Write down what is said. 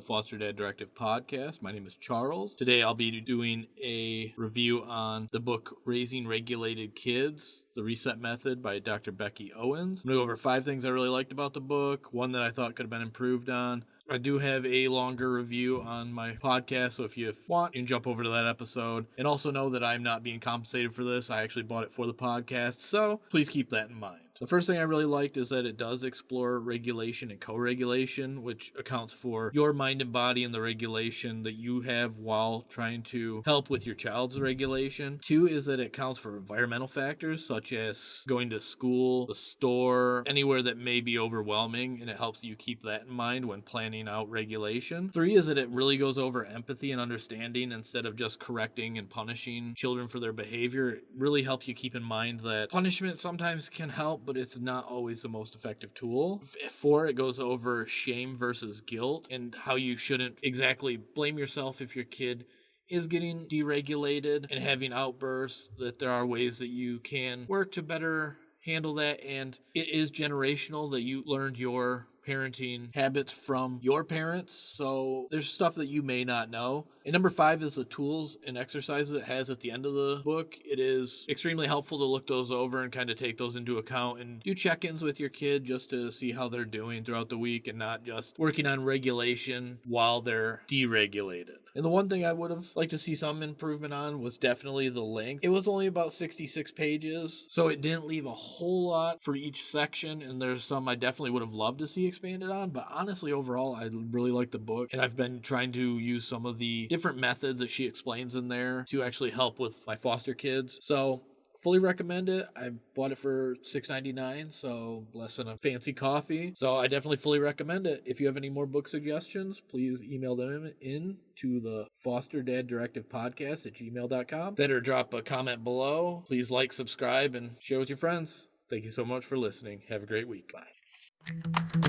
Foster Dad Directive podcast. My name is Charles. Today I'll be doing a review on the book Raising Regulated Kids, The Reset Method by Dr. Becky Owens. I'm going to go over 5 things I really liked about the book, 1 that I thought could have been improved on. I do have a longer review on my podcast, so if you want, you can jump over to that episode. And also know that I'm not being compensated for this. I actually bought it for the podcast, so please keep that in mind. The first thing I really liked is that it does explore regulation and co-regulation, which accounts for your mind and body and the regulation that you have while trying to help with your child's regulation. 2 is that it accounts for environmental factors such as going to school, the store, anywhere that may be overwhelming, and it helps you keep that in mind when planning out regulation. 3 is that it really goes over empathy and understanding instead of just correcting and punishing children for their behavior. It really helps you keep in mind that punishment sometimes can help, but it's not always the most effective tool. 4, it goes over shame versus guilt and how you shouldn't exactly blame yourself if your kid is getting deregulated and having outbursts, that there are ways that you can work to better handle that, and it is generational, that you learned your parenting habits from your parents, so there's stuff that you may not know. And number 5 is the tools and exercises it has at the end of the book. It is extremely helpful to look those over and kind of take those into account and do check-ins with your kid just to see how they're doing throughout the week and not just working on regulation while they're deregulated. And the one thing I would have liked to see some improvement on was definitely the length. It was only about 66 pages, so it didn't leave a whole lot for each section, and there's some I definitely would have loved to see expanded on, but honestly, overall, I really like the book, and I've been trying to use some of the different methods that she explains in there to actually help with my foster kids. So fully recommend it. I bought it for $6.99, so less than a fancy coffee. So I definitely fully recommend it. If you have any more book suggestions, please email them in to the Fosterdaddirective podcast at gmail.com. Or drop a comment below. Please like, subscribe, and share with your friends. Thank you so much for listening. Have a great week. Bye.